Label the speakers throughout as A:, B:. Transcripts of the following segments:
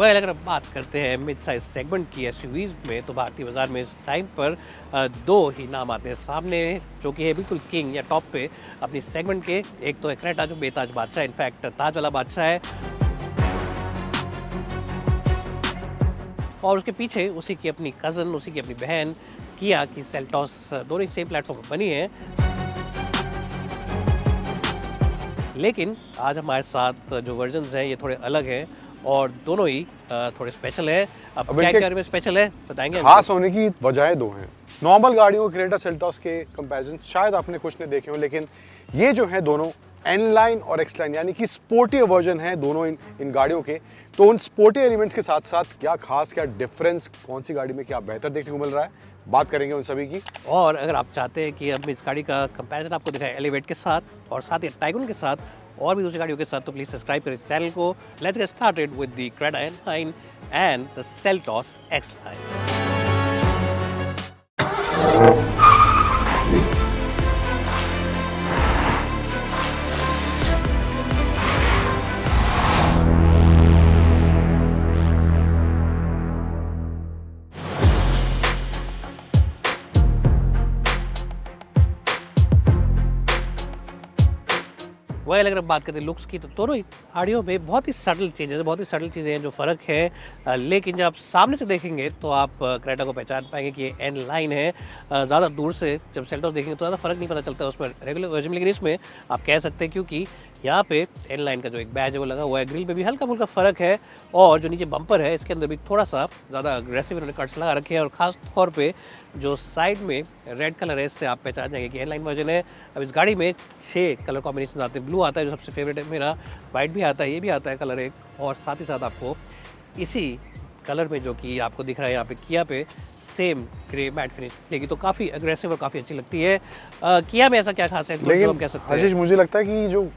A: Well अगर हम बात करते हैं मिड साइज सेगमेंट की एसयूवीज में, तो भारतीय बाजार में इस टाइम पर दो ही नाम आते हैं सामने, जो कि है बिल्कुल किंग या टॉप पे अपनी सेगमेंट के। एक तो है क्रेटा, जो बेताज बादशाह, इनफैक्ट ताज वाला बादशाह है, और उसके पीछे उसी की अपनी कज़न, उसी की अपनी बहन किया की सेल्टॉस, दोनों ही सेम प्लेटफॉर्म पर बनी है। लेकिन आज हमारे साथ जो वर्जन्स हैं ये थोड़े अलग हैं और दोनों ही थोड़े स्पेशल है। अब क्या क्या में स्पेशल है बताएंगे।
B: खास होने की वजहें दो हैं। नॉर्मल गाड़ियों क्रेटा सेल्टॉस के कंपैरिजन शायद आपने कुछ ने देखे हो, लेकिन ये जो है दोनों एन लाइन और एक्स लाइन यानी कि स्पोर्टी वर्जन है दोनों इन गाड़ियों के। तो उन स्पोर्टी एलिमेंट्स के साथ साथ क्या खास, क्या डिफरेंस, कौन सी गाड़ी में क्या बेहतर देखने को मिल रहा है, बात करेंगे उन सभी की।
A: और अगर आप चाहते हैं कि हम इस गाड़ी का कंपैरिजन आपको दिखाएं एलिवेट के साथ और साथ ही टाइगन के साथ और भी दूसरी गाड़ियों के साथ, तो प्लीज सब्सक्राइब करें इस चैनल को। Let's get started with the Creta N9 and the Seltos X9। Well अगर हम बात करते हैं लुक्स की, तो दोनों ही गाड़ियों में बहुत ही सटल चेंजेस है, बहुत ही सटल चीज़ें हैं जो फ़र्क है। लेकिन जब आप सामने से देखेंगे तो आप क्रेटा को पहचान पाएंगे कि ये एन लाइन है। ज़्यादा दूर से जब सेल्टॉस देखेंगे तो ज़्यादा फ़र्क नहीं पता चलता उसमें रेगुलर वर्जन, लेकिन इसमें आप कह सकते हैं क्योंकि यहाँ पे एन लाइन का जो एक बैज है वो लगा हुआ है। ग्रिल पे भी हल्का फुल्का फ़र्क है, और जो नीचे बम्पर है इसके अंदर भी थोड़ा सा ज़्यादा अग्रेसिव इन्होंने कट्स लगा रखे हैं, और ख़ास तौर पे जो साइड में रेड कलर है इससे आप पहचान जाएंगे कि एन लाइन वर्जन है। अब इस गाड़ी में 6 कलर कॉम्बिनेशन आते हैं। ब्लू आता है जो सबसे फेवरेट है मेरा, वाइट भी आता है, ये भी आता है कलर एक, और साथ ही साथ आपको इसी कलर में जो कि आपको दिख रहा है यहाँ पे किया पे सेम ग्रे मैट फिनिश लेगी, तो काफ़ी अग्रेसिव और काफ़ी अच्छी लगती है। किया में ऐसा क्या खास है जो हम कह सकते हैं?
B: आशीष, मुझे लगता है कि जो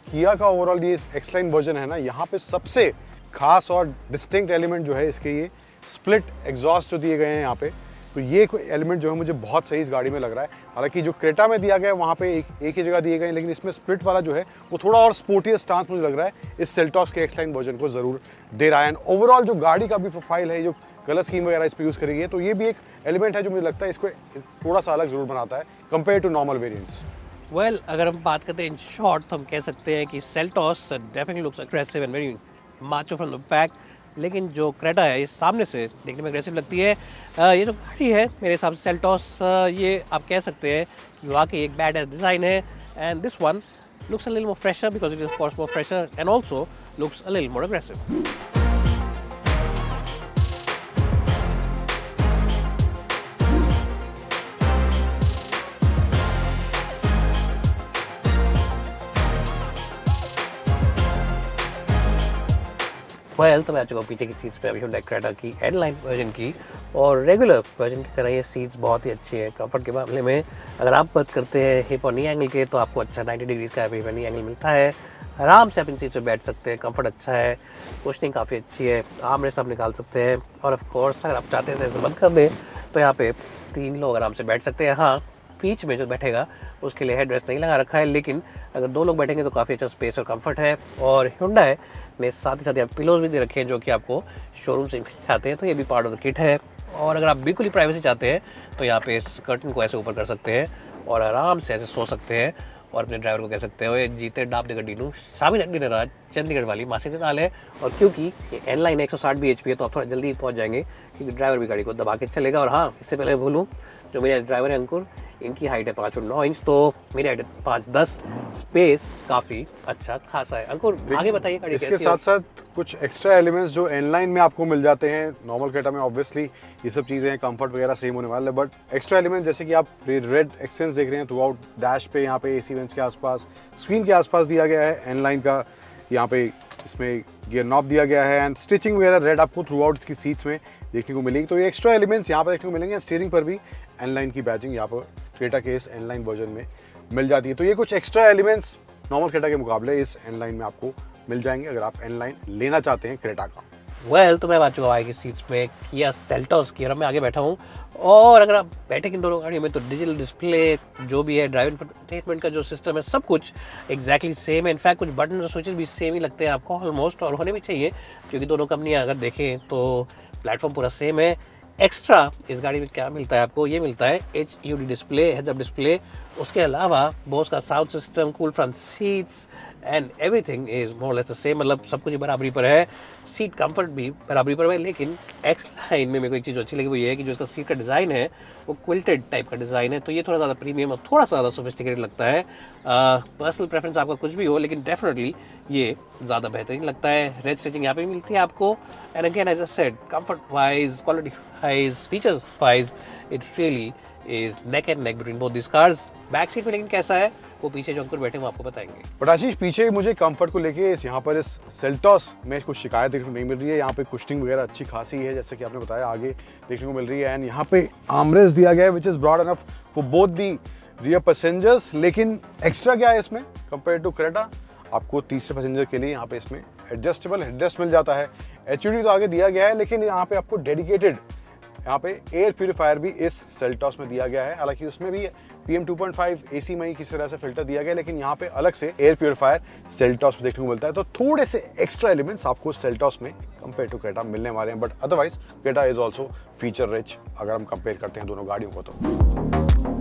B: किया का ओवरऑल ये एक्स लाइन वर्जन है ना, यहाँ पे सबसे खास और डिस्टिंक्ट एलिमेंट जो है इसके ये स्प्लिट एग्जॉस्ट जो दिए गए हैं यहाँ पे। तो ये कोई एलिमेंट जो है मुझे बहुत सही इस गाड़ी में लग रहा है। हालांकि जो क्रेटा में दिया गया है वहाँ पे एक ही जगह दिए गए हैं, लेकिन इसमें स्प्लिट वाला जो है वो थोड़ा और स्पोर्टियर स्टांस मुझे लग रहा है इस सेल्टॉस के एक्स लाइन वर्जन को ज़रूर दे रहा है। एंड ओवरऑल जो गाड़ी का भी प्रोफाइल है, जो कलर स्कीम वगैरह इस पर यूज़ करेगी है, तो ये भी एक एलिमेंट है जो मुझे लगता है इसको थोड़ा सा अलग ज़रूर बनाता है compare to normal variants.
A: Well अगर हम बात करते हैं इन शॉर्ट, तो हम कह सकते हैं कि Seltos definitely looks aggressive and very macho from the back, लेकिन जो क्रेटा है ये सामने से देखने में अग्रेसिव लगती है। ये जो गाड़ी है मेरे हिसाब से सेल्टॉस, ये आप कह सकते हैं कि वाकई एक बैड एस डिज़ाइन है, and this one looks a little more fresher because it is of course more fresher and also looks a little more aggressive. Well तो मैं आ चुका हूँ पीछे की सीट्स पे अभी हुंडई क्रेटा की एन लाइन वर्जन की, और रेगुलर वर्जन की तरह ये सीट्स बहुत ही अच्छी है। कंफर्ट के मामले में अगर आप बात करते हैं हिप और नी एंगल के, तो आपको अच्छा 90 डिग्रीज का हिप और नी एंगल मिलता है। आराम से आप इन सीट्स पे बैठ सकते हैं, कंफर्ट अच्छा है, कुशनिंग काफ़ी अच्छी है, आर्म रेस्ट आप निकाल सकते हैं, और ऑफ कोर्स अगर आप चाहते हैं इसे बंद कर दें तो यहाँ पे 3 लोग आराम से बैठ सकते हैं। हाँ, बीच में जो बैठेगा उसके लिए हेड रेस्ट नहीं लगा रखा है, लेकिन अगर 2 लोग बैठेंगे तो काफ़ी अच्छा स्पेस और कंफर्ट है। और हुंडई ने साथ ही साथ यहाँ पिलोज भी दे रखे हैं जो कि आपको शोरूम से मिल जाते हैं, तो ये भी पार्ट ऑफ द किट है। और अगर आप बिल्कुल ही प्राइवेसी चाहते हैं तो यहाँ पे इस कर्टन को ऐसे ऊपर कर सकते हैं और आराम से ऐसे सो सकते हैं, और अपने ड्राइवर को कह सकते हो जीते डाब दे गड्डी नू सामी नड्डी राज चंडीगढ़ वाली मासी के नाल है। और क्योंकि ये एन लाइन 160 bhp है तो आप थोड़ा जल्दी पहुँच जाएंगे, क्योंकि ड्राइवर भी गाड़ी को दबा के चलेगा। और हाँ, इससे पहले बोलूँ, जो मेरे ड्राइवर है अंकुर, इनकी हाइट है 5 फुट 9 इंच, तो मेरी हाइट है 5'10", स्पेस काफ़ी अच्छा खासा है। अंकुर आगे बताइए गाड़ी
B: इसके साथ साथ कुछ एक्स्ट्रा एलिमेंट्स जो एन लाइन में आपको मिल जाते हैं। नॉर्मल क्रेटा में ऑब्वियसली ये सब चीज़ें हैं, कंफर्ट वगैरह सेम होने वाला है, बट एक्स्ट्रा एलिमेंट्स जैसे कि आप रेड एक्सेंस देख रहे हैं थ्रू आउट डैश पे, यहाँ पे एसी वेंट्स के आसपास, स्क्रीन के आसपास दिया गया है एन लाइन का। यहाँ पे इसमें गियर नॉब दिया गया है, एंड स्टिचिंग वगैरह रेड आपको थ्रू आउट इसकी सीट्स में देखने को मिलेगी। तो ये एक्स्ट्रा एलिमेंट्स यहाँ पर देखने को मिलेंगे। स्टीयरिंग पर भी एन लाइन की बैजिंग यहाँ पर क्रेटा के इस एन लाइन वर्जन में मिल जाती है। तो ये कुछ एक्स्ट्रा एलिमेंट्स नॉर्मल क्रेटा के मुकाबले इस एन लाइन में आपको मिल जाएंगे अगर आप एन लाइन लेना चाहते हैं क्रेटा का।
A: वेल तो मैं बात चुका आएगी सीट्स में किया सेल्टोस की, और मैं आगे बैठा हूँ। और अगर आप बैठे इन दोनों गाड़ियों में तो डिजिटल डिस्प्ले जो भी है, ड्राइव इंफोटेनमेंट का जो सिस्टम है, सब कुछ एग्जैक्टली सेम है। इनफैक्ट कुछ बटन और स्विचेस भी सेम ही लगते हैं आपको ऑलमोस्ट, और होने भी चाहिए क्योंकि दोनों कंपनियां अगर देखें तो प्लेटफॉर्म पूरा सेम है। एक्स्ट्रा इस गाड़ी में क्या मिलता है आपको, ये मिलता है HUD display, heads up display. उसके अलावा बोस का sound system, cool front seats and everything is more less the same, मतलब सब कुछ बराबरी पर है। सीट कंफर्ट भी बराबरी पर है, लेकिन एक्स लाइन में मेरे को एक चीज़ अच्छी लगी, वो ये है कि जो इसका सीट का डिज़ाइन है वो क्विल्टेड टाइप का डिज़ाइन है, तो ये थोड़ा ज़्यादा प्रीमियम और थोड़ा सा ज़्यादा सोफिस्टिकेटेड लगता है। पर्सनल प्रेफरेंस आपका कुछ भी हो, लेकिन डेफिनेटली ये ज़्यादा बेहतरीन लगता है। रेड स्टिचिंग यहाँ पे मिलती है आपको, and again as I said, comfort wise, quality wise, features wise, it really is neck and neck between both this cars. Back seat में लेकिन कैसा है वो पीछे जो अंकुर बैठे वो आपको बताएंगे।
B: बट आशीष, पीछे मुझे कंफर्ट को लेके यहाँ पर इस सेल्टोस में कुछ शिकायत देखने को नहीं मिल रही है। यहाँ पे कुशनिंग वगैरह अच्छी खासी है, जैसे कि आपने बताया, आगे देखने को मिल रही है। एंड यहाँ पे आर्मरेस्ट दिया गया है which is broad enough for both the rear passengers. लेकिन एक्स्ट्रा क्या है इसमें कंपेयर टू क्रेटा, आपको तीसरे पैसेंजर के लिए यहाँ पे इसमें एडजस्टेबल हेडरेस्ट मिल जाता है। HUD तो आगे दिया गया है, लेकिन यहाँ पे आपको डेडिकेटेड यहाँ पे एयर प्यूरीफायर भी इस सेल्टोस में दिया गया है। हालांकि उसमें भी PM 2.5 AC मई किसी तरह से फिल्टर दिया गया है, लेकिन यहाँ पे अलग से एयर प्यूरीफायर सेल्टोस में देखने को मिलता है। तो थोड़े से एक्स्ट्रा एलिमेंट्स आपको सेल्टोस में कंपेयर टू क्रेटा मिलने वाले हैं, but otherwise Creta is also feature rich अगर हम कंपेयर करते हैं दोनों गाड़ियों को तो।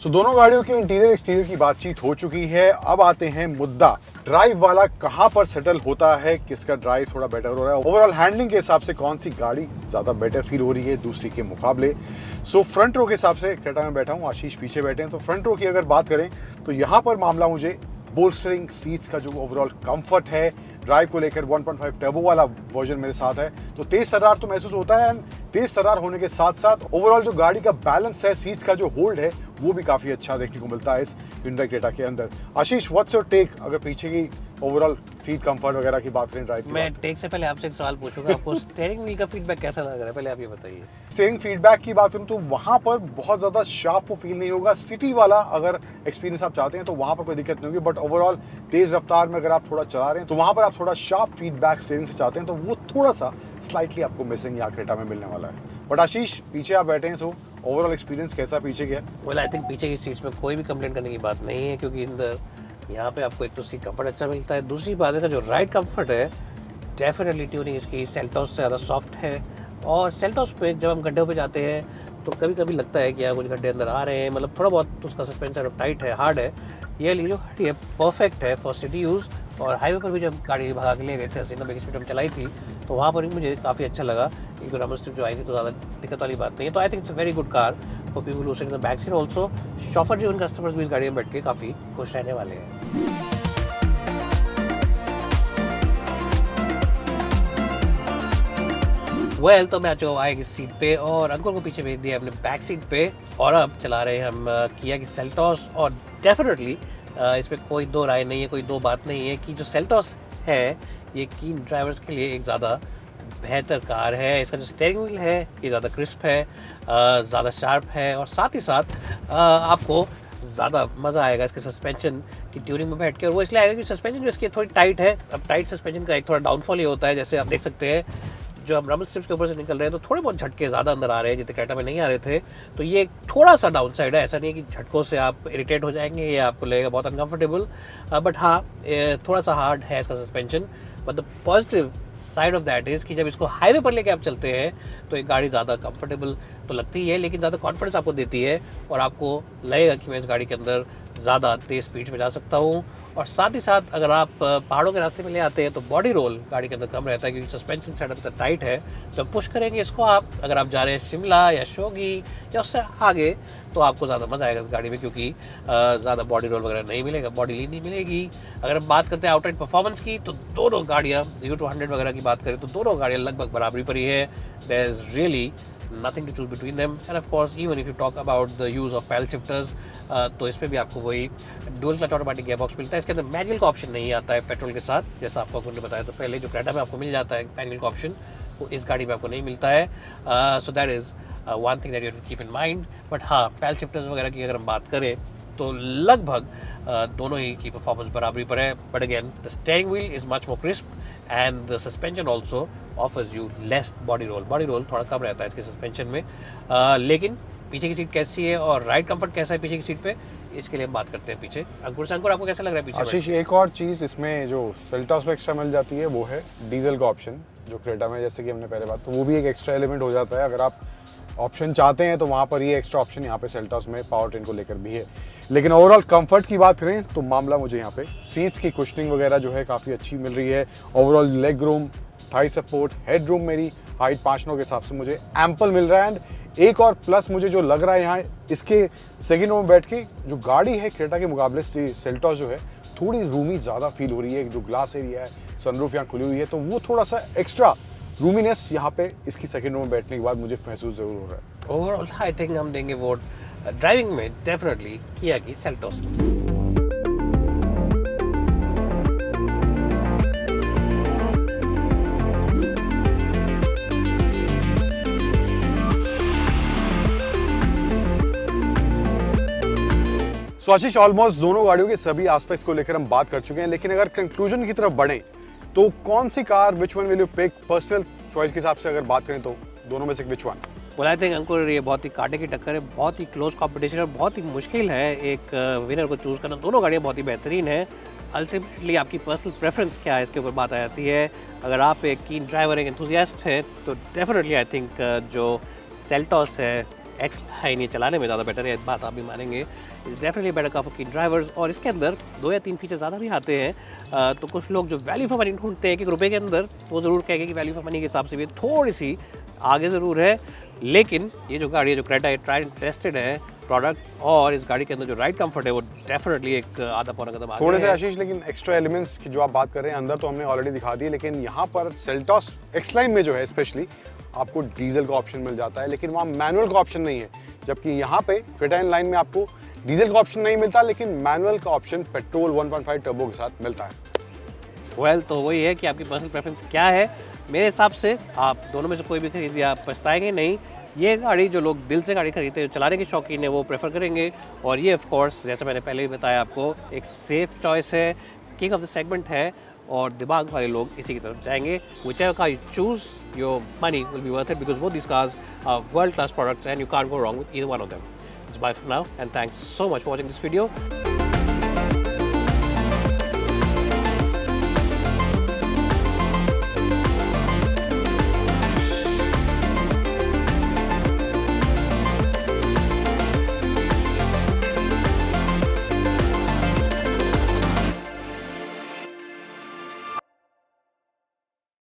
B: तो दोनों गाड़ियों के इंटीरियर एक्सटीरियर की बातचीत हो चुकी है। अब आते हैं मुद्दा ड्राइव वाला, कहां पर सेटल होता है, किसका ड्राइव थोड़ा बेटर हो रहा है, ओवरऑल हैंडलिंग के हिसाब से कौन सी गाड़ी ज्यादा बेटर फील हो रही है दूसरी के मुकाबले। सो फ्रंट रो के हिसाब से क्रेटा में बैठा हूं, आशीष पीछे बैठे हैं। तो फ्रंट रो की अगर बात करें तो यहाँ पर मामला मुझे बोल्स्टरिंग सीट्स का जो ओवरऑल कंफर्ट है, ड्राइव को लेकर 1.5 टर्बो वाला वर्जन मेरे साथ है, तो तेज तर्रार तो महसूस होता है। एंड तेज तर्रार होने के साथ साथ ओवरऑल जो गाड़ी का बैलेंस है, सीट्स का जो होल्ड है, वो भी काफी अच्छा देखने को मिलता है इस Hyundai क्रेटा के अंदर। आशीष, व्हाट्स योर टेक अगर पीछे की ओवरऑल सीट कंफर्ट वगैरह की बात करें ड्राइव की?
A: मैं टेक से पहले आपसे एक सवाल पूछूंगा, आपको स्टीयरिंग व्हील का फीडबैक कैसा लग रहा है, पहले आप ये बताइए।
B: स्टीयरिंग फीडबैक की बात करूं तो वहां पर बहुत ज्यादा शार्प वो फील नहीं होगा। सिटी वाला अगर एक्सपीरियंस आप चाहते हैं तो वहां पर कोई दिक्कत नहीं होगी, बट ओवरऑल तेज रफ्तार में अगर आप थोड़ा चला रहे हैं तो वहां पर आप थोड़ा शार्प फीडबैक स्टीयरिंग से चाहते हैं तो वो थोड़ा सा स्लाइटली आपको मिसिंग या क्रेटा में मिलने वाला है। बट आशीष, पीछे आप बैठे हैं तो ओवरऑल एक्सपीरियंस कैसा पीछे गया?
A: वेल आई थिंक पीछे की सीट्स में कोई भी कंप्लेंट करने की बात नहीं है, क्योंकि अंदर यहाँ पे आपको एक तो सीट कंफर्ट अच्छा मिलता है, दूसरी बात है जो राइड कंफर्ट है, डेफिनेटली ट्यूनिंग इसकी सेल्टोस से ज़्यादा सॉफ्ट है। और सेल्टोस पे जब हम गड्ढों पे जाते हैं तो कभी कभी लगता है कि यहाँ कुछ गड्ढे अंदर आ रहे हैं, मतलब थोड़ा बहुत उसका सस्पेंशन टाइट है, हार्ड है। ये जो गाड़ी है परफेक्ट है फॉर सिटी यूज़। और हाईवे पर भी जब गाड़ी भगा के ले गए थे 80-90 की स्पीड में चलाई थी तो वहाँ पर भी मुझे काफ़ी अच्छा लगा। एक तो नंबर स्ट्रिप जो आई थी तो ज़्यादा दिक्कत वाली बात नहीं है। तो I think it's a very good car for people who sit in the back seat also. Chauffeur driven customers भी इस गाड़ी में बैठ के काफ़ी खुश रहने वाले हैं। वेल तो मैं आ चुका हूँ आएगी सीट पे और अंकुर को पीछे भेज दिया अपने बैक सीट पे, और अब चला रहे हैं हम किया की सेल्टोस। और डेफिनेटली इसमें कोई दो राय नहीं है, कोई दो बात नहीं है कि जो सेल्टोस है ये कीन ड्राइवर्स के लिए एक ज़्यादा बेहतर कार है। इसका जो स्टीयरिंग व्हील है ये ज़्यादा क्रिस्प है, ज़्यादा शार्प है, और साथ ही साथ आपको ज़्यादा मज़ा आएगा इसके सस्पेंशन की ट्यूनिंग में बैठ के। और वो इसलिए आएगा कि सस्पेंशन जो इसकी थोड़ी टाइट है। अब टाइट सस्पेंशन का एक थोड़ा डाउनफॉल ये होता है, जैसे आप देख सकते हैं जो हम रबल स्ट्रिप्स के ऊपर से निकल रहे हैं तो थोड़े बहुत झटके ज़्यादा अंदर आ रहे हैं जितने क्रेटा में नहीं आ रहे थे। तो ये थोड़ा सा डाउन साइड है, ऐसा नहीं है कि झटकों से आप इरिटेट हो जाएंगे या आपको लगेगा बहुत अनकंफर्टेबल, बट हाँ थोड़ा सा हार्ड है इसका suspension. But the positive side of that is कि जब इसको हाईवे पर लेके आप चलते हैं तो एक गाड़ी ज़्यादा कंफर्टेबल तो लगती है, लेकिन ज़्यादा कॉन्फिडेंस आपको देती है और आपको लगेगा कि मैं इस गाड़ी के अंदर ज़्यादा तेज़ स्पीड में जा सकता हूँ। और साथ ही साथ अगर आप पहाड़ों के रास्ते में ले आते हैं तो बॉडी रोल गाड़ी के अंदर कम रहता है, क्योंकि सस्पेंशन सेटअप इतना टाइट है। तो पुश करेंगे इसको आप, अगर आप जा रहे हैं शिमला या शोगी या उससे आगे, तो आपको ज़्यादा मज़ा आएगा इस गाड़ी में, क्योंकि ज़्यादा बॉडी रोल वगैरह नहीं मिलेगा, बॉडी लीन नहीं मिलेगी। अगर हम बात करते हैं आउटराइट परफॉर्मेंस की तो दोनों गाड़ियाँ 0 to 100 वगैरह की बात करें तो दोनों गाड़ियाँ लगभग बराबरी पर ही है। There is really nothing to choose between them. And of course even if you talk about the use of pedal shifters, तो इसमें भी आपको वही डुअल क्लच ऑटोमेटिक गियरबॉक्स मिलता है। इसके अंदर मैनुअल का ऑप्शन नहीं आता है पेट्रोल के साथ, जैसा आपको ने बताया। तो पहले जो क्रेटा में आपको मिल जाता है मैनुअल का ऑप्शन, वो इस गाड़ी में आपको नहीं मिलता है। So that is one thing that you have to keep in mind. But हाँ, पैडल शिफ्टर्स वगैरह की अगर हम बात करें तो लगभग दोनों ही की परफॉर्मेंस बराबरी पर है। But again the steering wheel is much more crisp and the suspension also offers you less body roll थोड़ा कम रहता है इसके सस्पेंशन में। लेकिन पीछे की सीट कैसी है और राइड कंफर्ट कैसा है पीछे की सीट पे, इसके लिए हम बात करते हैं पीछे। अंकुर से, अंकुर आपको कैसा लग रहा है पीछे?
B: आशीष, एक और चीज़ इसमें जो सेल्टॉस में एक्स्ट्रा मिल जाती है वो है डीजल का ऑप्शन, जो क्रेटा में जैसे कि हमने पहले बात, तो वो भी एक एक्स्ट्रा एलिमेंट हो जाता है। अगर आप ऑप्शन चाहते हैं तो वहाँ पर ये एक्स्ट्रा ऑप्शन यहाँ पे सेल्टॉस में पावर ट्रेन को लेकर भी है। लेकिन ओवरऑल कंफर्ट की बात करें तो मामला मुझे यहाँ पे सीट्स की कुशनिंग वगैरह जो है काफ़ी अच्छी मिल रही है। Overall leg room, Thai support, head room मेरी हाइट 5'9" के हिसाब से मुझे एम्पल मिल रहा है। एंड एक और प्लस मुझे जो लग रहा है यहाँ, इसके सेकेंड रो में बैठ के जो गाड़ी है क्रेटा के मुकाबले सेल्टॉस जो है थोड़ी रूमी ज़्यादा फील हो रही है। जो ग्लास एरिया है, सनरूफ यहाँ खुली हुई है, तो वो थोड़ा सा एक्स्ट्रा रूमीनेस यहाँ पे इसकी सेकेंड रो में बैठने के बाद मुझे महसूस ज़रूर हो रहा है।
A: ओवरऑल आई थिंक हम देंगे वोट ड्राइविंग में डेफिनेटली किया की सेल्टॉस।
B: सो आशीष, ऑलमोस्ट दोनों गाड़ियों के सभी एस्पेक्ट्स को लेकर हम बात कर चुके हैं, लेकिन अगर कंक्लूजन की तरफ बढ़ें तो कौन सी car, which one will you pick? Personal choice के हिसाब से अगर बात करें तो दोनों में से which one?
A: well, I think Ankur ये बहुत ही कांटे की टक्कर है, बहुत ही क्लोज कंपटीशन है, बहुत ही मुश्किल है एक विनर को चूज़ करना। दोनों गाड़ियाँ बहुत ही बेहतरीन है। अल्टीमेटली आपकी पर्सनल प्रेफरेंस क्या है इसके ऊपर बात आ जाती है। अगर आप एक कीन ड्राइवर, एक एंथुसियास्ट है तो डेफिनेटली आई थिंक जो सेल्टॉस है एक्स लाइन ये चलाने में ज़्यादा बेटर है, इस बात आप भी मानेंगे। Is definitely better car for कीन ड्राइवर्स। और इसके अंदर 2 या 3 फीचर ज़्यादा भी आते हैं। तो कुछ लोग जो वैल्यू फॉर मनी ढूंढते हैं 1 रुपये के अंदर, वो ज़रूर कहेंगे कि वैल्यू फॉर मनी के हिसाब से भी थोड़ी सी आगे ज़रूर है। लेकिन ये जो गाड़ी है, जो क्रेटा है, ट्राइड एंड टेस्टेड है प्रोडक्ट, और इस गाड़ी के अंदर जो राइड कंफर्ट है वो डेफिनेटली एक आधा पौना कदम आगे
B: थोड़े से
A: है।
B: आशीष, लेकिन एक्स्ट्रा एलिमेंट्स की जो आप बात कर रहे हैं अंदर तो हमने ऑलरेडी दिखा दिए, लेकिन यहाँ पर सेल्टॉस एक्स लाइन में जो है स्पेशली आपको डीजल का ऑप्शन मिल जाता है, लेकिन वहाँ मैनुअल का ऑप्शन नहीं है। जबकि यहाँ पे क्रेटा इन लाइन में आपको डीजल का ऑप्शन नहीं मिलता, लेकिन मैनुअल का ऑप्शन पेट्रोल 1.5 टर्बो के साथ मिलता है।
A: वेल, तो वही है कि आपकी पर्सनल प्रेफरेंस क्या है। मेरे हिसाब से आप दोनों में से कोई भी खरीदिए, आप पछताएंगे नहीं। ये गाड़ी जो लोग दिल से गाड़ी खरीदते हैं, जो चलाने के शौकीन है, वो प्रेफर करेंगे। और ये ऑफ कोर्स जैसे मैंने पहले भी बताया आपको, एक सेफ चॉइस है, किंग ऑफ द सेगमेंट है, और दिमाग वाले लोग इसी की तरफ जाएंगे। Whichever car you choose, your money will be worth it because both these cars are world-class products and you can't go wrong with either one of them. It's bye for now and thanks so much for watching this video.